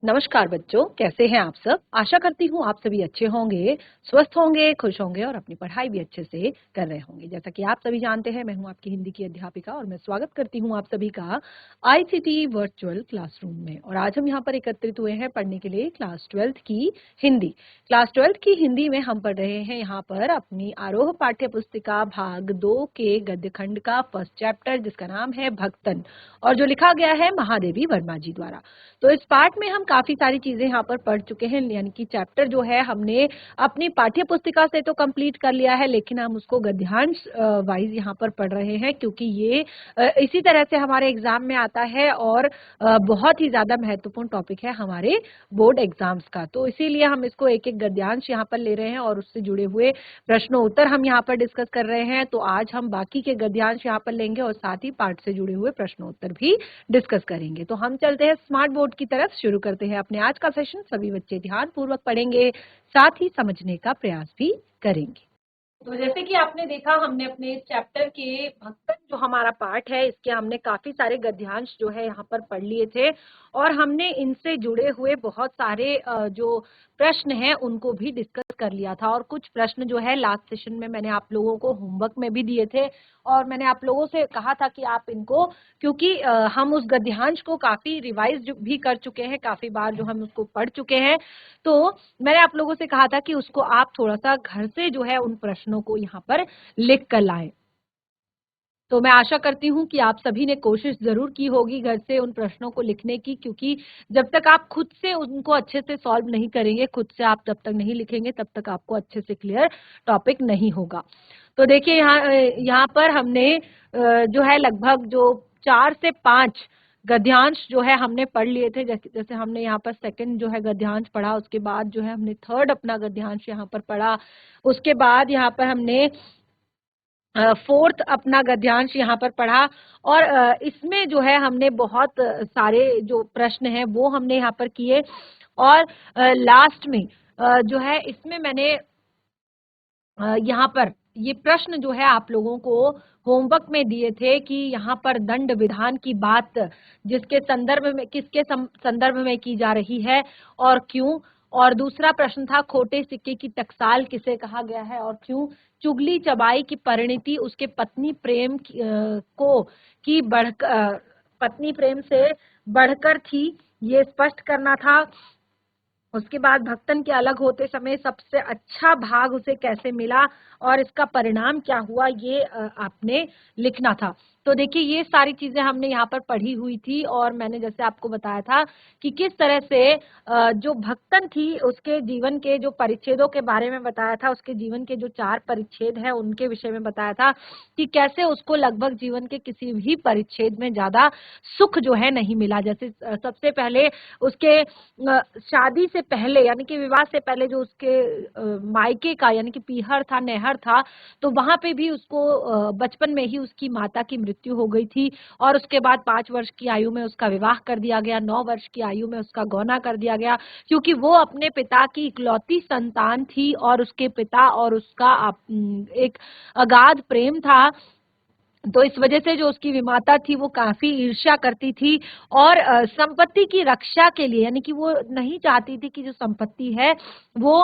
नमस्कार बच्चों, कैसे हैं आप सब। आशा करती हूँ आप सभी अच्छे होंगे, स्वस्थ होंगे, खुश होंगे और अपनी पढ़ाई भी अच्छे से कर रहे होंगे। जैसा कि आप सभी जानते हैं, मैं हूँ आपकी हिंदी की अध्यापिका और मैं स्वागत करती हूँ आप सभी का आईसीटी वर्चुअल क्लासरूम में। और आज हम यहाँ पर एकत्रित हुए हैं पढ़ने के लिए क्लास 12th की हिंदी। क्लास 12th की हिंदी में हम पढ़ रहे हैं यहाँ पर अपनी आरोह पाठ्य पुस्तिका भाग 2 के गद्य खंड का फर्स्ट चैप्टर, जिसका नाम है भक्तन और जो लिखा गया है महादेवी वर्मा जी द्वारा। तो इस पार्ट में हम काफी सारी चीजें यहाँ पर पढ़ चुके हैं, यानी कि चैप्टर जो है हमने अपनी पाठ्य पुस्तिका से तो कंप्लीट कर लिया है, लेकिन हम उसको गद्यांश वाइज यहाँ पर पढ़ रहे हैं क्योंकि ये इसी तरह से हमारे एग्जाम में आता है और बहुत ही ज्यादा महत्वपूर्ण टॉपिक है हमारे बोर्ड एग्जाम्स का। तो इसीलिए हम इसको एक एक गद्यांश यहाँ पर ले रहे हैं और उससे जुड़े हुए प्रश्नों उत्तर हम यहाँ पर डिस्कस कर रहे हैं। तो आज हम बाकी के गद्यांश यहाँ पर लेंगे और साथ ही पाठ से जुड़े हुए प्रश्नों उत्तर भी डिस्कस करेंगे। तो हम चलते हैं स्मार्ट बोर्ड की तरफ, शुरू करते हैं अपने आज का सेशन। सभी बच्चे ध्यान पूर्वक पढ़ेंगे, साथ ही समझने का प्रयास भी करेंगे। तो जैसे कि आपने देखा, हमने अपने चैप्टर के भक्तन जो हमारा पार्ट है, इसके हमने काफी सारे गद्यांश जो है यहाँ पर पढ़ लिए थे और हमने इनसे जुड़े हुए बहुत सारे जो प्रश्न हैं उनको भी डिस्कस कर लिया था। और कुछ प्रश्न जो है लास्ट सेशन में मैंने आप लोगों को होमवर्क में भी दिए थे और मैंने आप लोगों से कहा था कि आप इनको, क्योंकि हम उस गद्यांश को काफी रिवाइज भी कर चुके हैं, काफी बार जो हम उसको पढ़ चुके हैं, तो मैंने आप लोगों से कहा था कि उसको आप थोड़ा सा घर से जो है उन प्रश्नों को यहाँ पर लिख कर लाएं। तो मैं आशा करती हूँ कि आप सभी ने कोशिश जरूर की होगी घर से उन प्रश्नों को लिखने की, क्योंकि जब तक आप खुद से उनको अच्छे से सॉल्व नहीं करेंगे, खुद से आप जब तक नहीं लिखेंगे, तब तक आपको अच्छे से क्लियर टॉपिक नहीं होगा। तो देखिए यहाँ पर हमने जो है लगभग जो 4 से 5 गद्यांश जो है हमने पढ़ लिए थे। जैसे हमने यहाँ पर सेकंड जो है गद्यांश पढ़ा, उसके बाद जो है हमने थर्ड अपना गद्यांश यहाँ पर पढ़ा, उसके बाद यहाँ पर हमने फोर्थ अपना गद्यांश यहाँ पर पढ़ा और इसमें जो है हमने बहुत सारे जो प्रश्न हैं वो हमने यहाँ पर किए। और लास्ट में जो है इसमें मैंने यहाँ पर ये प्रश्न जो है आप लोगों को होमवर्क में दिए थे कि यहाँ पर दंड विधान की बात जिसके संदर्भ में, किसके संदर्भ में की जा रही है और क्यों। और दूसरा प्रश्न था खोटे सिक्के की टकसाल किसे कहा गया है और क्यों। चुगली चबाई की परिणति उसके पत्नी प्रेम की पत्नी प्रेम से बढ़कर थी, ये स्पष्ट करना था। उसके बाद भक्तन के अलग होते समय सबसे अच्छा भाग उसे कैसे मिला और इसका परिणाम क्या हुआ, ये आपने लिखना था। तो देखिए ये सारी चीजें हमने यहाँ पर पढ़ी हुई थी और मैंने जैसे आपको बताया था कि किस तरह से जो भक्तन थी उसके जीवन के जो परिच्छेदों के बारे में बताया था, उसके जीवन के जो 4 परिच्छेद है उनके विषय में बताया था कि कैसे उसको लगभग जीवन के किसी भी परिच्छेद में ज्यादा सुख जो है नहीं मिला। जैसे सबसे पहले उसके शादी से पहले यानी कि विवाह से पहले जो उसके मायके का यानी कि पीहर था, नैहर था, तो वहां पे भी उसको बचपन में ही उसकी माता की मृत्यु हो गई थी और उसके बाद 5 वर्ष की आयु में उसका विवाह कर दिया गया, 9 वर्ष की आयु में उसका गौना कर दिया गया, क्योंकि वो अपने पिता की इकलौती संतान थी और उसके पिता और उसका एक अगाध प्रेम था। तो इस वजह से जो उसकी विमाता थी वो काफी ईर्ष्या करती थी और संपत्ति की रक्षा के लिए, यानी कि वो नहीं चाहती थी कि जो संपत्ति है वो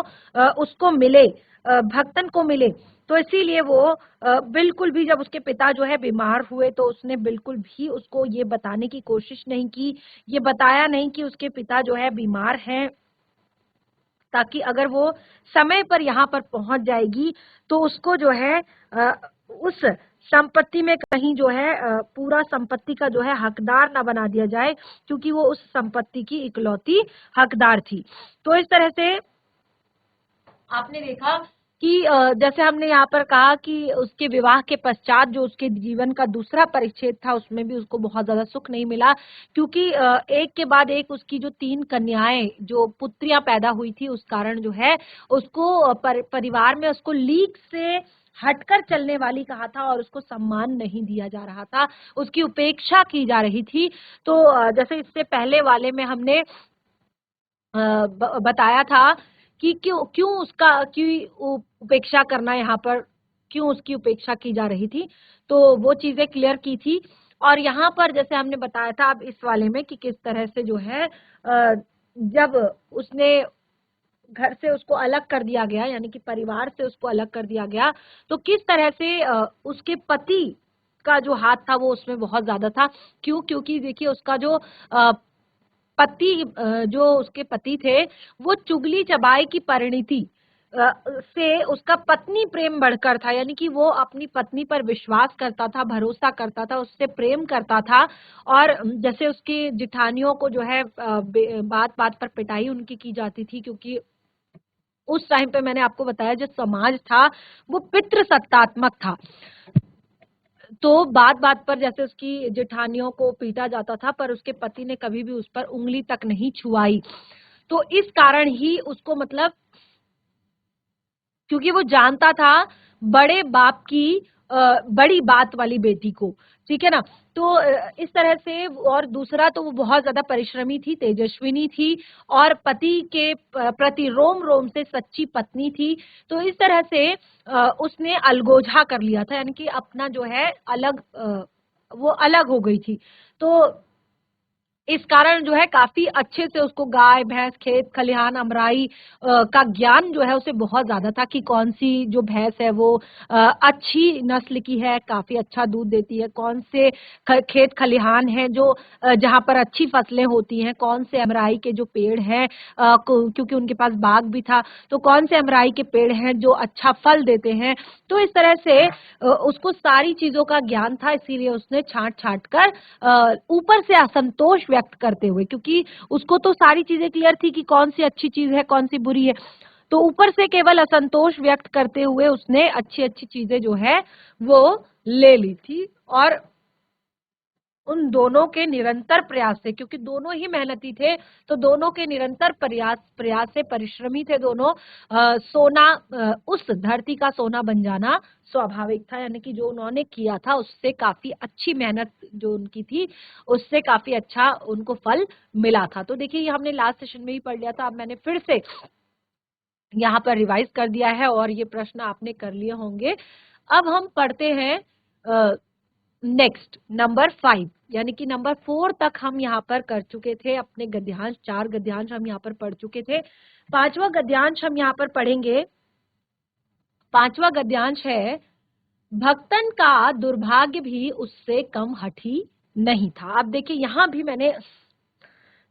उसको मिले, भक्तन को मिले। तो इसीलिए वो बिल्कुल भी, जब उसके पिता जो है बीमार हुए तो उसने बिल्कुल भी उसको ये बताने की कोशिश नहीं की, ये बताया नहीं कि उसके पिता जो है बीमार हैं, ताकि अगर वो समय पर यहाँ पर पहुंच जाएगी तो उसको जो है उस संपत्ति में कहीं जो है पूरा संपत्ति का जो है हकदार ना बना दिया जाए, क्योंकि वो उस संपत्ति की इकलौती हकदार थी। तो इस तरह से आपने देखा कि जैसे हमने यहाँ पर कहा कि उसके विवाह के पश्चात जो उसके जीवन का दूसरा परिच्छेद था उसमें भी उसको बहुत ज्यादा सुख नहीं मिला, क्योंकि एक के बाद एक उसकी जो 3 कन्याएं जो पुत्रियां पैदा हुई थी उस कारण जो है उसको परिवार में उसको लीक से हटकर चलने वाली कहा था और उसको सम्मान नहीं दिया जा रहा था, उसकी उपेक्षा की जा रही थी। तो जैसे इससे पहले वाले में हमने बताया था कि क्यों क्यों उसका क्यों उपेक्षा करना, यहाँ पर क्यों उसकी उपेक्षा की जा रही थी, तो वो चीजें क्लियर की थी। और यहाँ पर जैसे हमने बताया था अब इस वाले में कि किस तरह से जो है जब उसने घर से उसको अलग कर दिया गया, यानी कि परिवार से उसको अलग कर दिया गया, तो किस तरह से उसके पति का जो हाथ था वो उसमें बहुत ज्यादा था। क्यों? क्योंकि देखिए उसका जो जो उसके पति थे वो चुगली चबाई की परिणति से उसका पत्नी प्रेम बढ़कर था, यानी कि वो अपनी पत्नी पर विश्वास करता था, भरोसा करता था, उससे प्रेम करता था। और जैसे उसकी जिठानियों को जो है बात बात पर पिटाई उनकी की जाती थी, क्योंकि उस टाइम पे मैंने आपको बताया जो समाज था वो पितृसत्तात्मक था। तो बात बात पर जैसे उसकी जेठानियों को पीटा जाता था, पर उसके पति ने कभी भी उस पर उंगली तक नहीं छुआई। तो इस कारण ही उसको मतलब, क्योंकि वो जानता था बड़े बाप की बड़ी बात वाली बेटी को, ठीक है ना। तो इस तरह से, और दूसरा तो वो बहुत ज्यादा परिश्रमी थी, तेजस्विनी थी, और पति के प्रति रोम रोम से सच्ची पत्नी थी। तो इस तरह से उसने अलगोजा कर लिया था, यानी कि अपना जो है अलग वो अलग हो गई थी। तो इस कारण जो है काफी अच्छे से उसको गाय भैंस खेत खलिहान अमराई का ज्ञान जो है उसे बहुत ज्यादा था, कि कौन सी जो भैंस है वो अच्छी नस्ल की है, काफी अच्छा दूध देती है, कौन से खेत खलिहान है जो जहाँ पर अच्छी फसलें होती हैं, कौन से अमराई के जो पेड़ हैं, क्योंकि उनके पास बाग भी था, तो कौन से अमराई के पेड़ हैं जो अच्छा फल देते हैं। तो इस तरह से उसको सारी चीजों का ज्ञान था, इसीलिए उसने छांट छांट कर ऊपर से असंतोष व्यक्त करते हुए, क्योंकि उसको तो सारी चीजें क्लियर थी कि कौन सी अच्छी चीज है कौन सी बुरी है, तो ऊपर से केवल असंतोष व्यक्त करते हुए उसने अच्छी अच्छी चीजें जो है वो ले ली थी। और उन दोनों के निरंतर प्रयास से, क्योंकि दोनों ही मेहनती थे, तो दोनों के निरंतर प्रयास प्रयास से, परिश्रमी थे दोनों, सोना उस धरती का सोना बन जाना स्वाभाविक था, यानी कि जो उन्होंने किया था उससे काफी अच्छी मेहनत जो उनकी थी उससे काफी अच्छा उनको फल मिला था। तो देखिए ये हमने लास्ट सेशन में ही पढ़ लिया था, अब मैंने फिर से यहाँ पर रिवाइज कर दिया है और ये प्रश्न आपने कर लिए होंगे। अब हम पढ़ते हैं नेक्स्ट नंबर 5, यानी कि नंबर 4 तक हम यहाँ पर कर चुके थे अपने गद्यांश, 4 गद्यांश हम यहाँ पर पढ़ चुके थे। 5वां गद्यांश हम यहाँ पर पढ़ेंगे। 5वां गद्यांश है, भक्तन का दुर्भाग्य भी उससे कम हठी नहीं था। अब देखिए यहाँ भी मैंने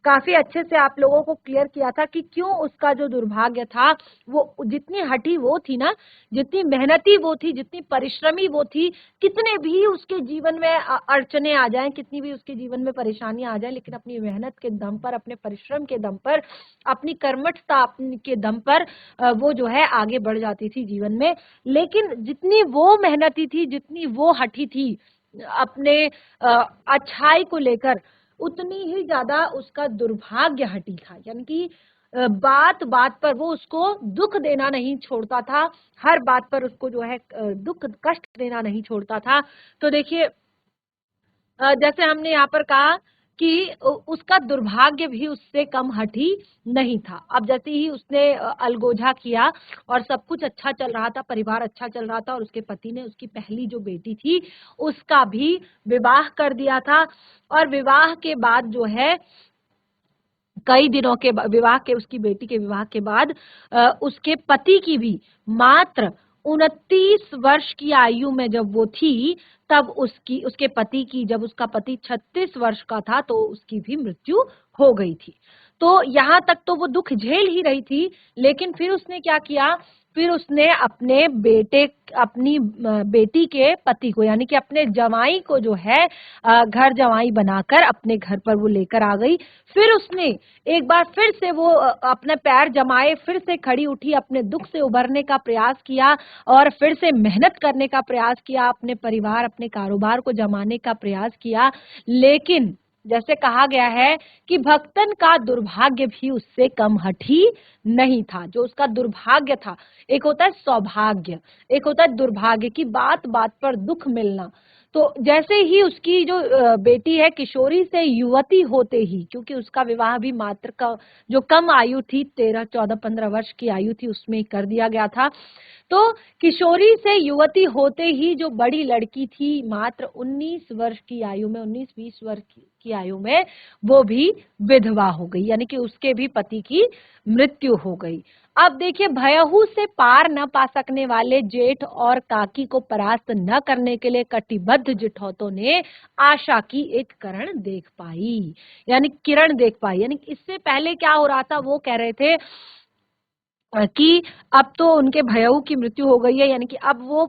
काफी अच्छे से आप लोगों को क्लियर किया था कि क्यों उसका जो दुर्भाग्य था, वो जितनी हठी वो थी ना, जितनी मेहनती वो थी, जितनी परिश्रमी वो थी, कितने भी उसके जीवन में अड़चने आ जाएं, कितनी भी उसके जीवन में परेशानियां आ जाएं, लेकिन अपनी मेहनत के दम पर, अपने परिश्रम के दम पर, अपनी कर्मठता के दम पर वो जो है आगे बढ़ जाती थी जीवन में। लेकिन जितनी वो मेहनती थी, जितनी वो हठी थी अपने अच्छाई को लेकर, उतनी ही ज्यादा उसका दुर्भाग्य हटी था, यानी कि बात बात पर वो उसको दुख देना नहीं छोड़ता था, हर बात पर उसको जो है दुख कष्ट देना नहीं छोड़ता था। तो देखिए जैसे हमने यहाँ पर कहा कि उसका दुर्भाग्य भी उससे कम हठी नहीं था। अब जैसे ही उसने अलगोजा किया और सब कुछ अच्छा चल रहा था, परिवार अच्छा चल रहा था, और उसके पति ने उसकी पहली जो बेटी थी उसका भी विवाह कर दिया था। और विवाह के बाद जो है कई दिनों के विवाह के, उसकी बेटी के विवाह के बाद उसके पति की भी मात्र 29 वर्ष की आयु में जब वो थी, तब उसके पति की, जब उसका पति 36 वर्ष का था तो उसकी भी मृत्यु हो गई थी। तो यहाँ तक तो वो दुख झेल ही रही थी, लेकिन फिर उसने क्या किया, फिर उसने अपनी बेटी के पति को, यानी कि अपने जवाई को जो है घर जवाई बनाकर अपने घर पर वो लेकर आ गई। फिर उसने एक बार फिर से वो अपने पैर जमाए, फिर से खड़ी उठी, अपने दुख से उबरने का प्रयास किया और फिर से मेहनत करने का प्रयास किया, अपने परिवार अपने कारोबार को जमाने का प्रयास किया। लेकिन जैसे कहा गया है कि भक्तन का दुर्भाग्य भी उससे कम हठी नहीं था। जो उसका दुर्भाग्य था, एक होता है सौभाग्य, एक होता है दुर्भाग्य, की बात बात पर दुख मिलना। तो जैसे ही उसकी जो बेटी है किशोरी से युवती होते ही, क्योंकि उसका विवाह भी मात्र का जो कम आयु थी, 13 14 15 वर्ष की आयु थी, उसमें कर दिया गया था। तो किशोरी से युवती होते ही जो बड़ी लड़की थी, मात्र 19 वर्ष की आयु में, 19 20 वर्ष की की आयु में वो भी विधवा हो गई, यानी कि उसके भी पति की मृत्यु हो गई। अब देखिए, भयहू से पार न पा सकने वाले जेठ और काकी को परास्त न करने के लिए कटिबद्ध जेठौतों ने आशा की एक किरण देख पाई, यानी इससे पहले क्या हो रहा था, वो कह रहे थे कि अब तो उनके भयऊ की मृत्यु हो गई है, यानी कि अब वो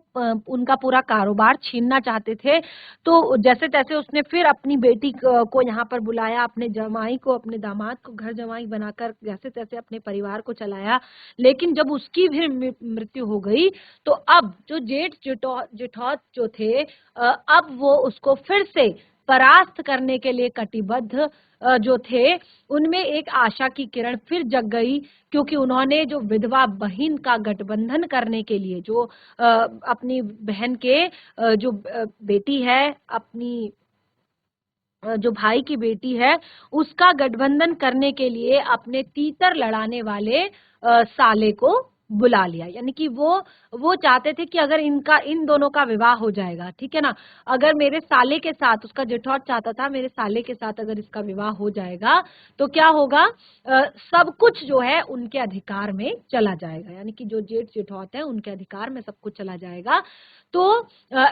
उनका पूरा कारोबार छीनना चाहते थे। तो जैसे तैसे उसने फिर अपनी बेटी को यहाँ पर बुलाया, अपने जमाई को, अपने दामाद को घर जमाई बनाकर जैसे तैसे अपने परिवार को चलाया। लेकिन जब उसकी भी मृत्यु हो गई, तो अब जो जेठौत जो थे, अब वो उसको फिर से परास्त करने के लिए कटिबद्ध जो थे, उनमें एक आशा की किरण फिर जग गई, क्योंकि उन्होंने जो विधवा बहन का गठबंधन करने के लिए, जो अपनी बहन के जो बेटी है, अपनी जो भाई की बेटी है, उसका गठबंधन करने के लिए अपने तीतर लड़ाने वाले साले को बुला लिया। यानी कि वो चाहते थे कि अगर इन दोनों का विवाह हो जाएगा, ठीक है ना, अगर मेरे साले के साथ, उसका जेठौत चाहता था मेरे साले के साथ अगर इसका विवाह हो जाएगा तो क्या होगा, सब कुछ जो है उनके अधिकार में चला जाएगा, यानी कि जो जेठ जेठौत है उनके अधिकार में सब कुछ चला जाएगा। तो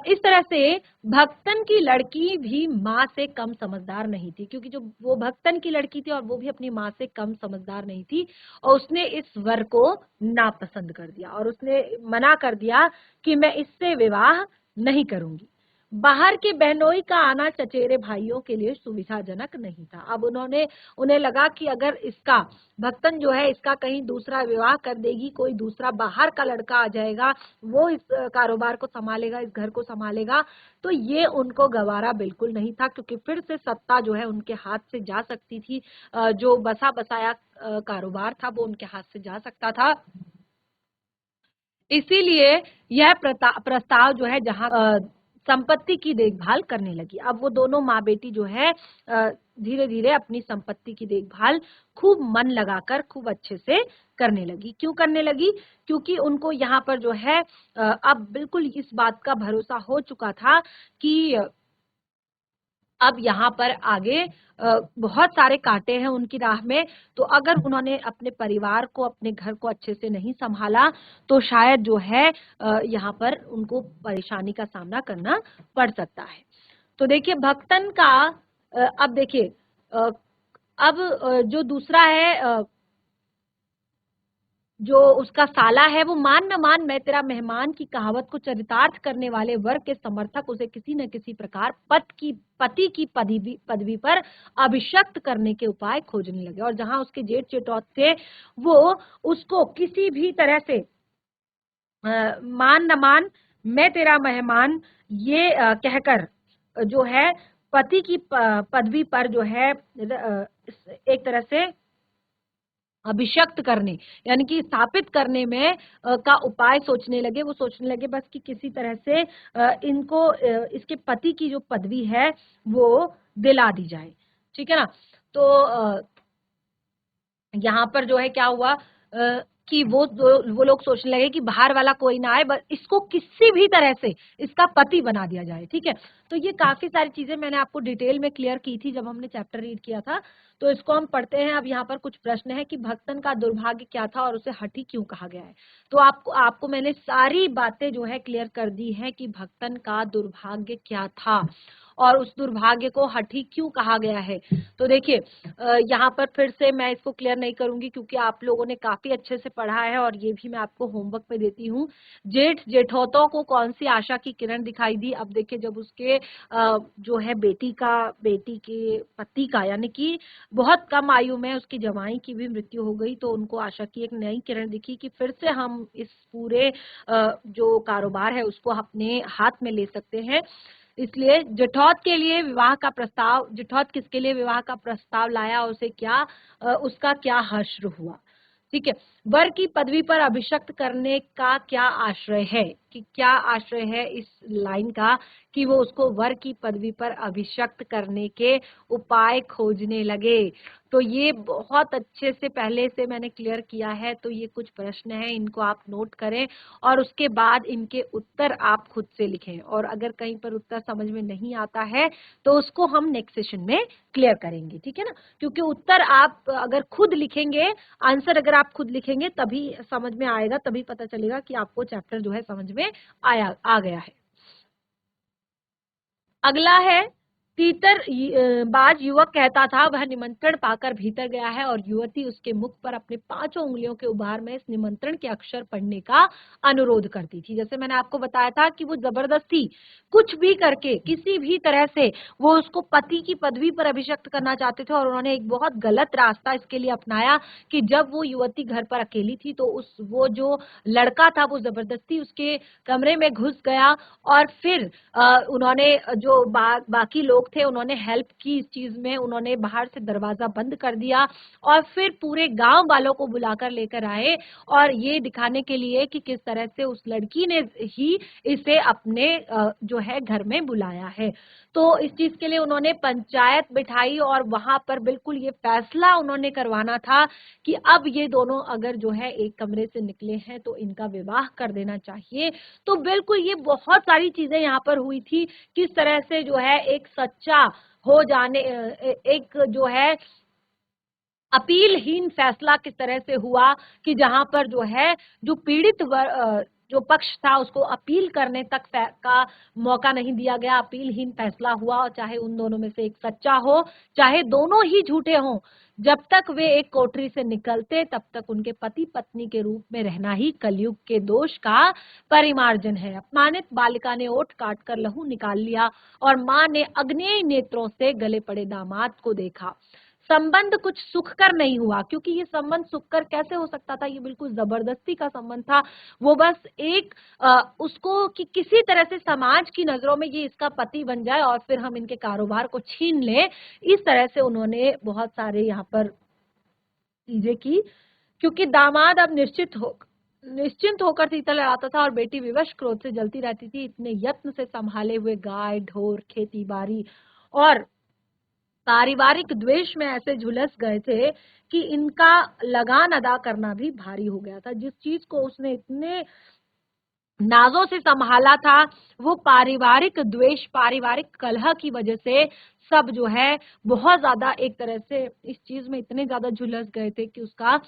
इस तरह से भक्तन की लड़की भी माँ से कम समझदार नहीं थी, क्योंकि जो वो भक्तन की लड़की थी और वो भी अपनी माँ से कम समझदार नहीं थी, और उसने इस वर को नापसंद कर दिया और उसने मना कर दिया कि मैं इससे विवाह नहीं करूंगी। बाहर के बहनोई का आना चचेरे भाइयों के लिए सुविधाजनक नहीं था। अब उन्हें लगा कि अगर इसका भक्तन जो है इसका कहीं दूसरा विवाह कर देगी, कोई दूसरा बाहर का लड़का आ जाएगा, वो इस कारोबार को संभालेगा, इस घर को संभालेगा, तो ये उनको गवारा बिल्कुल नहीं था, क्योंकि फिर से सत्ता जो है उनके हाथ से जा सकती थी। जो बसा बसाया कारोबार था वो उनके हाथ से जा सकता था। इसीलिए यह प्रस्ताव जो है, जहां संपत्ति की देखभाल करने लगी। अब वो दोनों माँ बेटी जो है धीरे धीरे अपनी संपत्ति की देखभाल खूब मन लगाकर खूब अच्छे से करने लगी। क्यों करने लगी? क्योंकि उनको यहाँ पर जो है अब बिल्कुल इस बात का भरोसा हो चुका था कि अब यहाँ पर आगे बहुत सारे कांटे हैं उनकी राह में, तो अगर उन्होंने अपने परिवार को, अपने घर को अच्छे से नहीं संभाला, तो शायद जो है यहाँ पर उनको परेशानी का सामना करना पड़ सकता है। तो देखिए, भक्तन का अब देखिए, अब जो दूसरा है, जो उसका साला है, वो मान न मान मैं तेरा मेहमान की कहावत को चरितार्थ करने वाले वर्ग के समर्थक उसे किसी न किसी प्रकार पति की पदवी पर अभिषक्त करने के उपाय खोजने लगे। और जहां उसके जेठ जेठौत थे, वो उसको किसी भी तरह से मान न मान मैं तेरा मेहमान ये कहकर जो है पति की पदवी पर जो है एक तरह से अभिषक्त करने, यानी कि स्थापित करने में का उपाय सोचने लगे। वो सोचने लगे बस कि किसी तरह से इनको इसके पति की जो पदवी है वो दिला दी जाए, ठीक है ना। तो यहाँ पर जो है क्या हुआ, कि वो लोग सोचने लगे कि बाहर वाला कोई ना आए, बस इसको किसी भी तरह से इसका पति बना दिया जाए, ठीक है। तो ये काफी सारी चीजें मैंने आपको डिटेल में क्लियर की थी जब हमने चैप्टर रीड किया था। तो इसको हम पढ़ते हैं। अब यहाँ पर कुछ प्रश्न है कि भक्तन का दुर्भाग्य क्या था और उसे हठी क्यों कहा गया है। तो आपको मैंने सारी बातें जो है क्लियर कर दी है कि भक्तन का दुर्भाग्य क्या था और उस दुर्भाग्य को हठी क्यों कहा गया है। तो देखिए, यहाँ पर फिर से मैं इसको क्लियर नहीं करूंगी, क्योंकि आप लोगों ने काफी अच्छे से पढ़ा है और ये भी मैं आपको होमवर्क में देती हूँ। जेठ जेठौतों को कौन सी आशा की किरण दिखाई दी? अब देखिए, जब उसके जो है बेटी के पति का, यानी कि बहुत कम आयु में उसकी जमाई की भी मृत्यु हो गई, तो उनको आशा की एक नई किरण दिखी कि फिर से हम इस पूरे जो कारोबार है उसको अपने हाथ में ले सकते हैं। इसलिए जेठौत के लिए विवाह का प्रस्ताव, जेठौत किसके लिए विवाह का प्रस्ताव लाया, उसे क्या उसका क्या हश्र हुआ, ठीक है। वर की पदवी पर अभिषक्त करने का क्या आश्रय है, कि क्या आशय है इस लाइन का कि वो उसको वर की पदवी पर अभिषिक्त करने के उपाय खोजने लगे। तो ये बहुत अच्छे से पहले से मैंने क्लियर किया है। तो ये कुछ प्रश्न हैं, इनको आप नोट करें और उसके बाद इनके उत्तर आप खुद से लिखें। और अगर कहीं पर उत्तर समझ में नहीं आता है तो उसको हम नेक्स्ट सेशन में क्लियर करेंगे, ठीक है ना। क्योंकि उत्तर आप अगर खुद लिखेंगे, आंसर अगर आप खुद लिखेंगे तभी समझ में आएगा, तभी पता चलेगा कि आपको चैप्टर जो है समझ में आ गया है। अगला है तीतर बाज युवक कहता था वह निमंत्रण पाकर भीतर गया है और युवती उसके मुख पर अपने 5 उंगलियों के उभार में इस निमंत्रण के अक्षर पढ़ने का अनुरोध करती थी। जैसे मैंने आपको बताया था कि वो जबरदस्ती कुछ भी करके किसी भी तरह से वो उसको पति की पदवी पर अभिषिक्त करना चाहते थे और उन्होंने एक बहुत गलत रास्ता इसके लिए अपनाया कि जब वो युवती घर पर अकेली थी तो वो जो लड़का था वो जबरदस्ती उसके कमरे में घुस गया और फिर उन्होंने जो बाकी लोग थे उन्होंने हेल्प की इस चीज में, उन्होंने बाहर से दरवाजा बंद कर दिया और फिर पूरे गांव वालों को बुलाकर लेकर आए और ये दिखाने के लिए कि किस तरह से उस लड़की ने ही इसे अपने जो है घर में बुलाया है। तो इस चीज के लिए उन्होंने पंचायत बिठाई और वहां पर बिल्कुल ये फैसला उन्होंने करवाना था कि अब ये दोनों अगर जो है एक कमरे से निकले हैं तो इनका विवाह कर देना चाहिए। तो बिल्कुल ये बहुत सारी चीजें यहाँ पर हुई थी, किस तरह से जो है एक सच्चा हो जाने एक जो है अपीलहीन फैसला किस तरह से हुआ कि जहां पर जो है जो पीड़ित जो पक्ष था उसको अपील करने तक का मौका नहीं दिया गया, अपीलहीन फैसला हुआ। और चाहे उन दोनों में से एक सच्चा हो चाहे दोनों ही झूठे हों, जब तक वे एक कोठरी से निकलते तब तक उनके पति पत्नी के रूप में रहना ही कलयुग के दोष का परिमार्जन है। अपमानित बालिका ने ओठ काट कर लहू निकाल लिया और मां ने अग्नेय नेत्रों से गले पड़े दामाद को देखा। संबंध कुछ सुखकर नहीं हुआ, क्योंकि ये संबंध सुखकर कैसे हो सकता था, ये बिल्कुल जबरदस्ती का संबंध था। वो बस एक उसको कि किसी तरह से समाज की नजरों में ये इसका पति बन जाए और फिर हम इनके कारोबार को छीन लें, इस तरह से उन्होंने बहुत सारे यहाँ पर चीजें की। क्योंकि दामाद अब निश्चिंत होकर सीता लड़ाता था और बेटी विवश क्रोध से जलती रहती थी। इतने यत्न से संभाले हुए गाय ढोर खेती बाड़ी और पारिवारिक द्वेष में ऐसे झुलस गए थे कि इनका लगान अदा करना भी भारी हो गया था। जिस चीज को उसने इतने नाजों से संभाला था वो पारिवारिक द्वेष, पारिवारिक कलह की वजह से सब जो है बहुत ज्यादा एक तरह से इस चीज में इतने ज्यादा झुलस गए थे कि उसका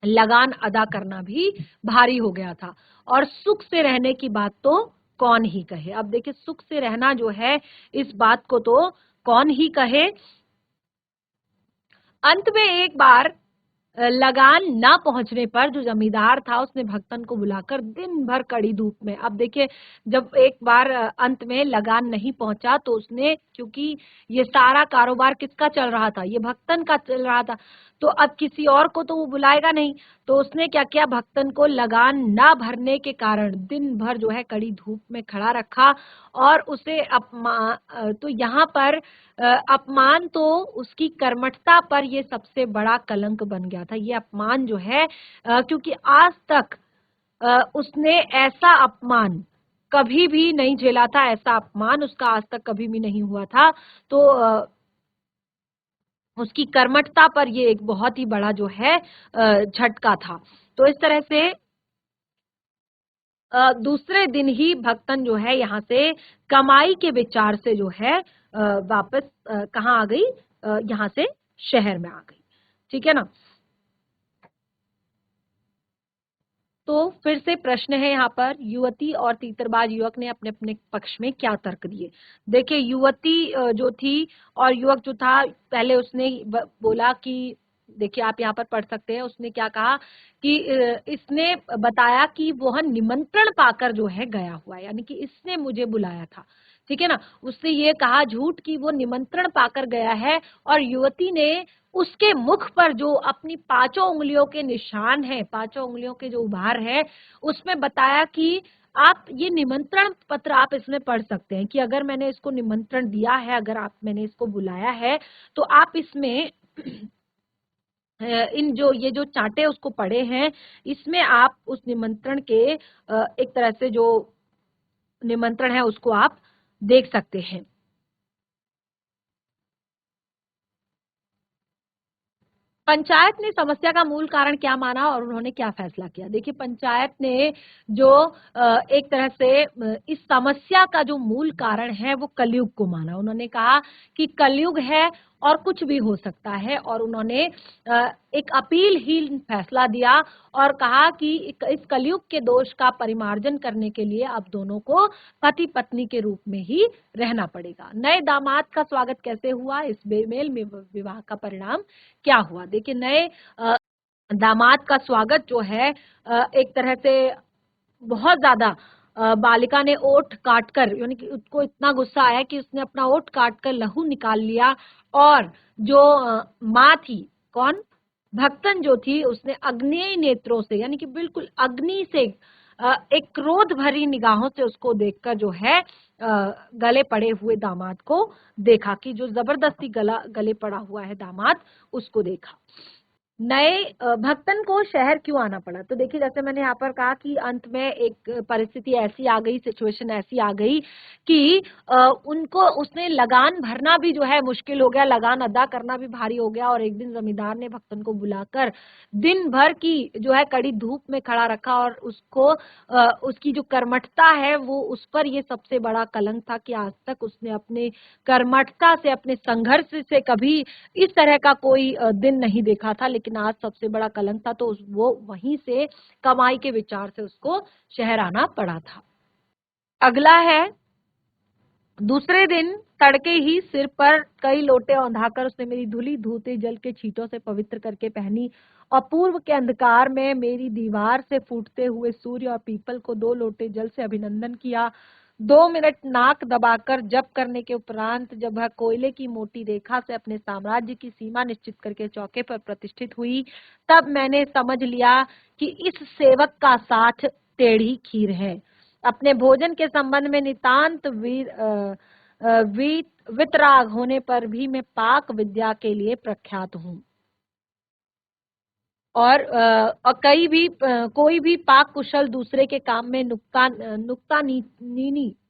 लगान अदा करना भी भारी हो गया था। और सुख से रहने की बात तो कौन ही कहे। अब देखिए सुख से रहना जो है इस बात को तो कौन ही कहे। अंत में एक बार लगान ना पहुंचने पर जो जमींदार था उसने भक्तन को बुलाकर दिन भर कड़ी धूप में, अब देखिए जब एक बार अंत में लगान नहीं पहुंचा तो उसने, क्योंकि ये सारा कारोबार किसका चल रहा था, ये भक्तन का चल रहा था, तो अब किसी और को तो वो बुलाएगा नहीं। तो उसने क्या किया, भक्तन को लगान ना भरने के कारण दिन भर जो है कड़ी धूप में खड़ा रखा और उसे तो यहाँ पर अपमान तो उसकी कर्मठता पर ये सबसे बड़ा कलंक बन गया था। ये अपमान जो है क्योंकि आज तक उसने ऐसा अपमान कभी भी नहीं झेला था, ऐसा अपमान उसका आज तक कभी भी नहीं हुआ था। तो उसकी कर्मठता पर ये एक बहुत ही बड़ा जो है झटका था। तो इस तरह से दूसरे दिन ही भक्तन जो है यहाँ से कमाई के विचार से जो है वापस कहाँ आ गई, यहाँ से शहर में आ गई, ठीक है ना। तो फिर से प्रश्न है यहाँ पर, युवती और तीतरबाज युवक ने अपने अपने पक्ष में क्या तर्क दिए। देखिए युवती जो थी और युवक जो था, पहले उसने बोला कि देखिए आप यहाँ पर पढ़ सकते हैं, उसने क्या कहा कि इसने बताया कि वह निमंत्रण पाकर जो है गया हुआ है, यानी कि इसने मुझे बुलाया था, ठीक है ना। उसने ये कहा झूठ कि वो निमंत्रण पाकर गया है और युवती ने उसके मुख पर जो अपनी 5 उंगलियों के निशान हैं, 5 उंगलियों के जो उभार है, उसमें बताया कि आप ये निमंत्रण पत्र आप इसमें पढ़ सकते हैं कि अगर मैंने इसको निमंत्रण दिया है, अगर मैंने इसको बुलाया है तो आप इसमें इन जो ये जो चांटे उसको पड़े हैं, इसमें आप उस निमंत्रण के एक तरह से जो निमंत्रण है उसको आप देख सकते हैं। पंचायत ने समस्या का मूल कारण क्या माना और उन्होंने क्या फैसला किया? देखिए, पंचायत ने जो एक तरह से इस समस्या का जो मूल कारण है वो कलयुग को माना। उन्होंने कहा कि कलयुग है और कुछ भी हो सकता है, और उन्होंने एक अपीलहीन फैसला दिया और कहा कि इस कलयुग के दोष का परिमार्जन करने के लिए अब दोनों को पति पत्नी के रूप में ही रहना पड़ेगा। नए दामाद का स्वागत कैसे हुआ? इस बेमेल में विवाह का परिणाम क्या हुआ? देखिए, नए दामाद का स्वागत जो है एक तरह से बहुत ज्यादा बालिका ने ओठ काटकर, यानी कि उसको इतना गुस्सा आया कि उसने अपना ओठ काटकर लहू निकाल लिया, और जो माँ थी, कौन, भक्तन जो थी, उसने अग्नेय नेत्रों से, यानी कि बिल्कुल अग्नि से एक क्रोध भरी निगाहों से उसको देखकर जो है गले पड़े हुए दामाद को देखा, कि जो जबरदस्ती गले पड़ा हुआ है दामाद, उसको देखा। नए भक्तन को शहर क्यों आना पड़ा? तो देखिए, जैसे मैंने यहाँ पर कहा कि अंत में एक परिस्थिति ऐसी आ गई, सिचुएशन ऐसी आ गई कि उनको, उसने लगान भरना भी जो है मुश्किल हो गया, लगान अदा करना भी भारी हो गया, और एक दिन जमींदार ने भक्तन को बुलाकर दिन भर की जो है कड़ी धूप में खड़ा रखा, और उसको उसकी जो कर्मठता है वो, उस पर ये सबसे बड़ा कलंक था कि आज तक उसने अपने कर्मठता से, अपने संघर्ष से कभी इस तरह का कोई दिन नहीं देखा था, लेकिन आज सबसे बड़ा कलंक था, तो वो वहीं से कमाई के विचार से उसको शहर आना पड़ा था। अगला है, दूसरे दिन तड़के ही सिर पर कई लोटे औंधाकर उसने मेरी धुली धूते जल के छींटों से पवित्र करके पहनी, और पूर्व के अंधकार में मेरी दीवार से फूटते हुए सूर्य और पीपल को 2 लोटे जल से अभिनंदन किया। 2 मिनट नाक दबाकर जप करने के उपरांत जब वह कोयले की मोटी रेखा से अपने साम्राज्य की सीमा निश्चित करके चौके पर प्रतिष्ठित हुई, तब मैंने समझ लिया कि इस सेवक का साथ टेढ़ी खीर है। अपने भोजन के संबंध में नितांत वितराग होने पर भी मैं पाक विद्या के लिए प्रख्यात हूँ, और कोई भी पाक कुशल दूसरे के काम में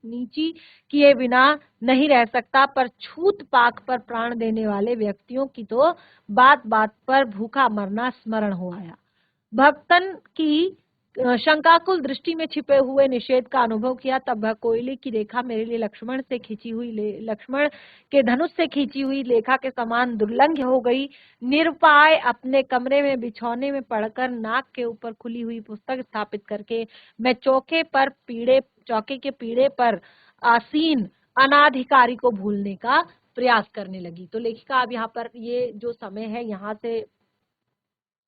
नीची किए बिना नहीं रह सकता, पर छूत पाक पर प्राण देने वाले व्यक्तियों की तो बात बात पर भूखा मरना स्मरण हो आया। भक्तन की शंकाकुल दृष्टि में छिपे हुए निषेध का अनुभव किया, तब वह कोयले की रेखा मेरे लिए लक्ष्मण के धनुष से खींची हुई लेखा के समान दुर्लंघ्य हो गई। निरुपाय अपने कमरे में बिछौने में पड़कर नाक के ऊपर खुली हुई पुस्तक स्थापित करके मैं चौके के पीड़े पर आसीन अनाधिकारी को भूलने का प्रयास करने लगी। तो लेखिका अब यहाँ पर ये जो समय है यहाँ से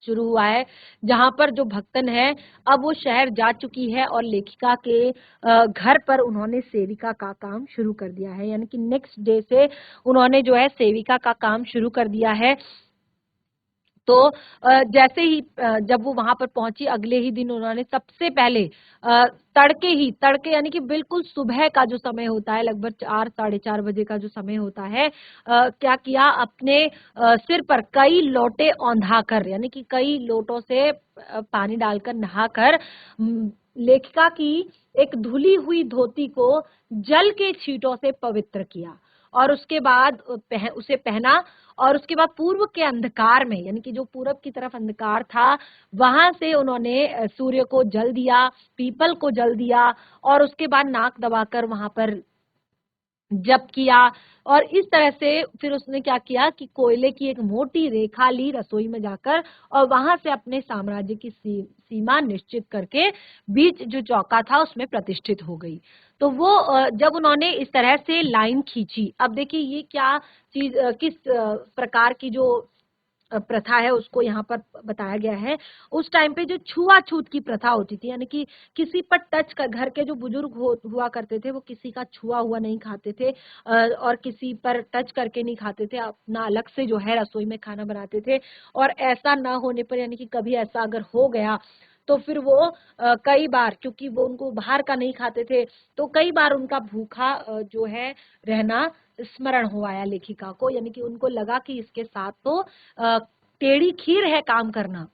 शुरू हुआ है, जहां पर जो भक्तन है अब वो शहर जा चुकी है, और लेखिका के घर पर उन्होंने सेविका का काम शुरू कर दिया है, यानी कि नेक्स्ट डे से उन्होंने जो है सेविका का काम शुरू कर दिया है। तो जैसे ही जब वो वहां पर पहुंची, अगले ही दिन उन्होंने सबसे पहले तड़के यानी कि बिल्कुल सुबह का जो समय होता है, लगभग 4 साढ़े 4 बजे का जो समय होता है, क्या किया, अपने सिर पर कई लोटे औंधा कर, यानी कि कई लोटों से पानी डालकर नहाकर लेखिका की एक धुली हुई धोती को जल के छींटों से पवित्र किया, और उसके बाद उसे पहना, और उसके बाद पूर्व के अंधकार में, यानी कि जो पूरब की तरफ अंधकार था, वहां से उन्होंने सूर्य को जल दिया, पीपल को जल दिया, और उसके बाद नाक दबाकर वहां पर जप किया, और इस तरह से फिर उसने क्या किया कि कोयले की एक मोटी रेखा ली रसोई में जाकर, और वहां से अपने साम्राज्य की सीमा निश्चित करके बीच जो चौका था उसमें प्रतिष्ठित हो गई। तो वो जब उन्होंने इस तरह से लाइन खींची, अब देखिए ये क्या चीज, किस प्रकार की जो प्रथा है उसको यहाँ पर बताया गया है। उस टाइम पे जो छुआछूत की प्रथा होती थी, यानी कि किसी पर टच कर, घर के जो बुजुर्ग हुआ करते थे वो किसी का छुआ हुआ नहीं खाते थे, और किसी पर टच करके नहीं खाते थे, अपना अलग से जो है रसोई में खाना बनाते थे। और ऐसा ना होने पर, यानी कि कभी ऐसा अगर हो गया तो फिर वो कई बार, क्योंकि वो उनको बाहर का नहीं खाते थे, तो कई बार उनका भूखा जो है रहना स्मरण हो आया लेखिका को, यानी कि उनको लगा कि इसके साथ तो टेढ़ी खीर है काम करना।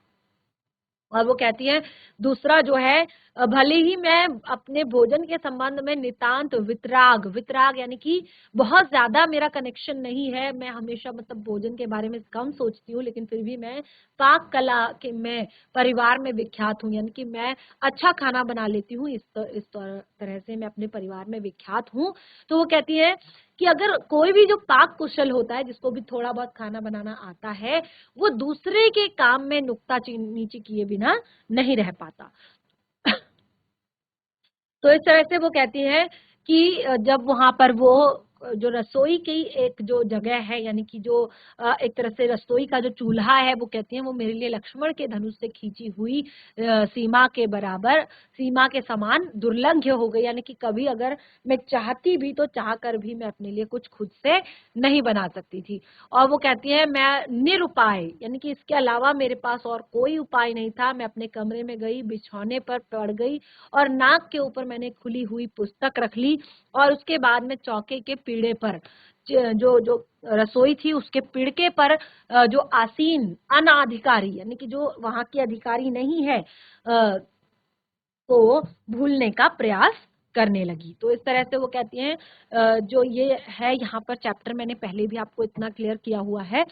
और वो कहती है दूसरा जो है भले ही मैं अपने भोजन के संबंध में नितांत वितराग, वितराग यानी कि बहुत ज्यादा मेरा कनेक्शन नहीं है, मैं हमेशा मतलब भोजन के बारे में कम सोचती हूँ, लेकिन फिर भी मैं पाक कला के मैं परिवार में विख्यात हूँ, यानी कि मैं अच्छा खाना बना लेती हूँ, इस तरह से मैं अपने परिवार में विख्यात हूँ। तो वो कहती है कि अगर कोई भी जो पाक कुशल होता है, जिसको भी थोड़ा बहुत खाना बनाना आता है, वो दूसरे के काम में नीची किए बिना नहीं रह पाता। तो इस तरह से वो कहती है कि जब वहां पर वो जो रसोई की एक जो जगह है, यानी कि जो एक तरह से रसोई का जो चूल्हा है, वो कहती है वो मेरे लिए लक्ष्मण के धनुष से खींची हुई सीमा के बराबर, सीमा के समान दुर्लंघ्य हो गई, यानी कि कभी अगर मैं चाहती भी तो चाह कर भी मैं अपने लिए कुछ खुद से नहीं बना सकती थी। और वो कहती है मैं निरुपाय, यानी कि इसके अलावा मेरे पास और कोई उपाय नहीं था। मैं अपने कमरे में गई, बिछौने पर पड़ गई और नाक के ऊपर मैंने खुली हुई पुस्तक रख ली, और उसके बाद में चौके के पीढ़े पर जो जो रसोई थी उसके पिड़के पर जो आसीन अनाधिकारी, यानी कि जो वहां की अधिकारी नहीं है, को भूलने का प्रयास करने लगी। तो इस तरह से वो कहती हैं जो ये है यहाँ पर चैप्टर मैंने पहले भी आपको इतना क्लियर किया हुआ है।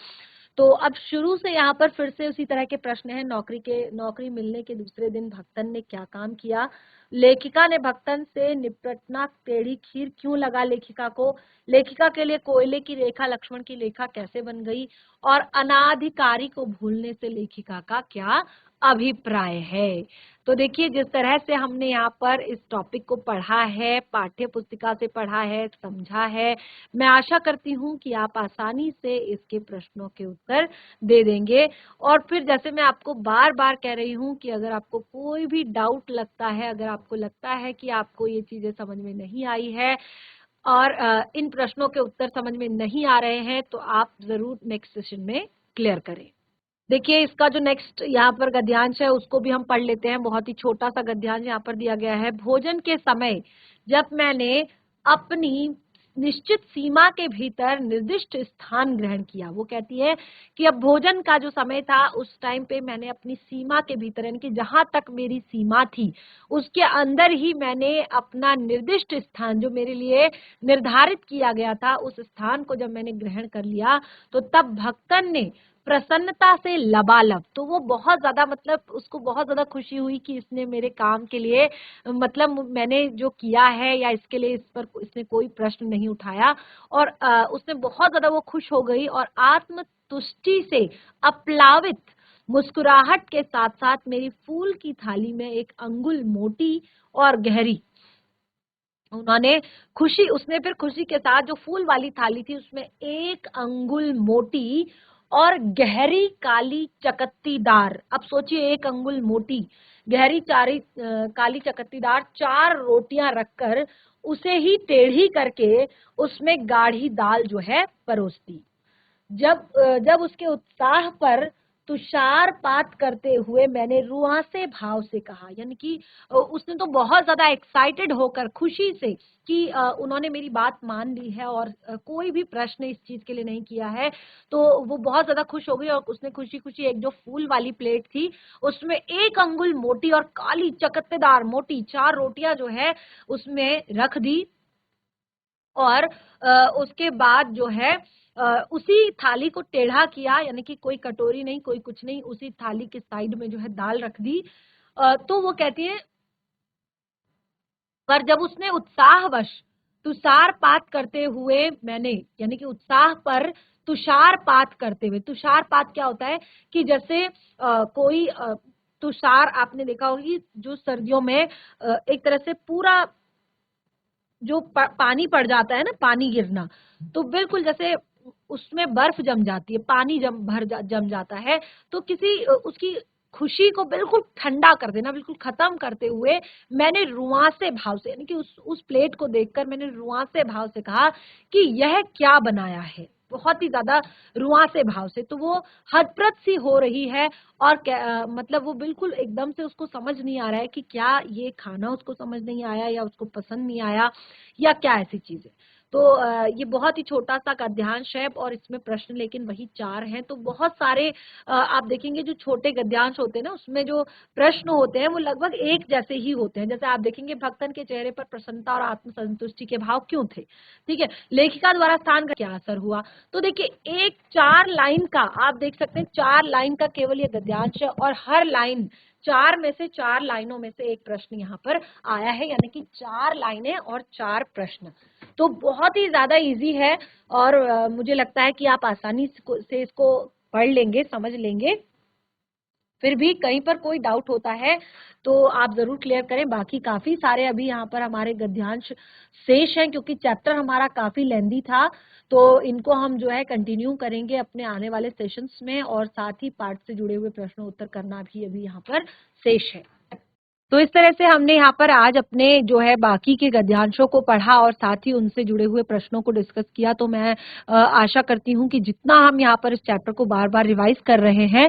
तो अब शुरू से यहाँ पर फिर से उसी तरह के प्रश्न हैं। नौकरी मिलने के दूसरे दिन भक्तन ने क्या काम किया? लेखिका ने भक्तन से निपटना टेढ़ी खीर क्यों लगा लेखिका को? लेखिका के लिए कोयले की रेखा लक्ष्मण की रेखा कैसे बन गई? और अनाधिकारी को भूलने से लेखिका का क्या अभिप्राय है? तो देखिए जिस तरह से हमने यहाँ पर इस टॉपिक को पढ़ा है, पाठ्य पुस्तिका से पढ़ा है, समझा है, मैं आशा करती हूँ कि आप आसानी से इसके प्रश्नों के उत्तर दे देंगे। और फिर जैसे मैं आपको बार बार कह रही हूँ कि अगर आपको कोई भी डाउट लगता है, अगर आपको लगता है कि आपको ये चीजें समझ में नहीं आई है और इन प्रश्नों के उत्तर समझ में नहीं आ रहे हैं, तो आप जरूर नेक्स्ट सेशन में क्लियर करें। देखिए इसका जो नेक्स्ट यहाँ पर गद्यांश है उसको भी हम पढ़ लेते हैं। बहुत ही छोटा सा गद्यांश यहाँ पर दिया गया है। भोजन के समय जब मैंने अपनी निश्चित सीमा के भीतर निर्दिष्ट स्थान ग्रहण किया, वो कहती है कि अब भोजन का जो समय था उस टाइम पे मैंने अपनी सीमा के भीतर, यानी कि जहां तक मेरी सीमा थी उसके अंदर ही मैंने अपना निर्दिष्ट स्थान जो मेरे लिए निर्धारित किया गया था उस स्थान को जब मैंने ग्रहण कर लिया, तो तब भक्तन ने प्रसन्नता से लबालब, तो वो बहुत ज्यादा मतलब उसको बहुत ज्यादा खुशी हुई कि इसने मेरे काम के लिए मतलब मैंने जो किया है या इसके लिए इस पर इसने कोई प्रश्न नहीं उठाया, और उसने बहुत ज्यादा वो खुश हो गई और आत्मतुष्टि से अप्लावित मुस्कुराहट के साथ साथ मेरी फूल की थाली में एक अंगुल मोटी और गहरी, उन्होंने उसने फिर खुशी के साथ जो फूल वाली थाली थी उसमें एक अंगुल मोटी और गहरी काली चकत्तीदार, अब सोचिए एक अंगुल मोटी गहरी काली चकत्तीदार 4 रोटियां रखकर उसे ही टेढ़ी करके उसमें गाढ़ी दाल जो है परोसती। जब उसके उत्साह पर तुषारपात करते हुए मैंने रुआंसे भाव से कहा, यानी कि उसने तो बहुत ज्यादा एक्साइटेड होकर खुशी से कि उन्होंने मेरी बात मान ली है और कोई भी प्रश्न इस चीज के लिए नहीं किया है, तो वो बहुत ज्यादा खुश हो गई और उसने खुशी खुशी एक जो फूल वाली प्लेट थी उसमें एक अंगुल मोटी और काली चकत्तेदार मोटी 4 रोटियां जो है उसमें रख दी। और उसके बाद जो है उसी थाली को टेढ़ा किया, यानी कि कोई कटोरी नहीं कोई कुछ नहीं, उसी थाली के साइड में जो है दाल रख दी। तो वो कहती है पर जब उसने उत्साहवश तुषारपात करते हुए मैंने, यानी कि उत्साह पर तुषारपात करते हुए, तुषारपात क्या होता है कि जैसे कोई तुषार आपने देखा होगा कि जो सर्दियों में एक तरह से पूरा जो पानी पड़ जाता है ना, पानी गिरना, तो बिल्कुल जैसे उसमें बर्फ जम जाती है, पानी जम जाता है, तो किसी उसकी खुशी को बिल्कुल ठंडा कर देना, बिल्कुल खत्म करते हुए मैंने रुआंसे भाव से, यानी कि उस प्लेट को देखकर मैंने रुआंसे भाव से कहा कि यह क्या बनाया है, बहुत ही ज्यादा रुआंसे भाव से। तो वो हतप्रत सी हो रही है और मतलब वो बिल्कुल एकदम से उसको समझ नहीं आ रहा है कि क्या ये खाना उसको समझ नहीं आया या उसको पसंद नहीं आया या क्या ऐसी चीज है। तो ये बहुत ही छोटा-सा गद्यांश है और इसमें प्रश्न लेकिन वही 4 हैं। तो बहुत सारे आप देखेंगे जो छोटे गद्यांश होते हैं ना, उसमें जो प्रश्न होते हैं वो लगभग एक जैसे ही होते हैं। जैसे आप देखेंगे भक्तन के चेहरे पर प्रसन्नता और आत्मसंतुष्टि के भाव क्यों थे? ठीक है? लेखिका द्वारा स्थान का क्या असर हुआ? तो देखिए एक 4 लाइन का आप देख सकते हैं 4 लाइन का केवल ये गद्यांश है और हर लाइन 4 में से 4 लाइनों में से एक प्रश्न यहाँ पर आया है, यानी कि 4 लाइनें और 4 प्रश्न। तो बहुत ही ज़्यादा ईज़ी है और मुझे लगता है कि आप आसानी से इसको पढ़ लेंगे, समझ लेंगे। फिर भी कहीं पर कोई डाउट होता है तो आप ज़रूर क्लियर करें। बाकी काफ़ी सारे अभी यहाँ पर हमारे गद्यांश शेष हैं क्योंकि चैप्टर हमारा काफ़ी लेंदी था, तो इनको हम जो है कंटिन्यू करेंगे अपने आने वाले सेशंस में और साथ ही पाठ से जुड़े हुए प्रश्न उत्तर करना भी अभी यहाँ पर शेष है। तो इस तरह से हमने यहाँ पर आज अपने जो है बाकी के गद्यांशों को पढ़ा और साथ ही उनसे जुड़े हुए प्रश्नों को डिस्कस किया। तो मैं आशा करती हूँ कि जितना हम यहाँ पर इस चैप्टर को बार-बार रिवाइज कर रहे हैं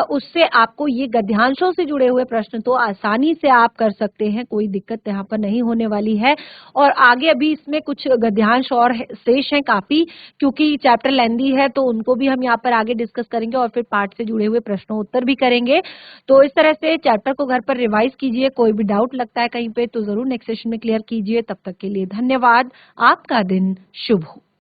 उससे आपको ये गद्यांशों से जुड़े हुए प्रश्न तो आसानी से आप कर सकते हैं, कोई दिक्कत यहाँ पर नहीं होने वाली है। और आगे अभी इसमें कुछ गद्यांश और शेष हैं काफ़ी, क्योंकि चैप्टर लेंदी है तो उनको भी हम यहाँ पर आगे डिस्कस करेंगे और फिर पाठ से जुड़े हुए प्रश्नों उत्तर भी करेंगे। तो इस तरह से चैप्टर को घर पर रिवाइज कीजिए, कोई भी डाउट लगता है कहीं पे तो ज़रूर नेक्स्ट सेशन में क्लियर कीजिए। तब तक के लिए धन्यवाद। आपका दिन शुभ हो।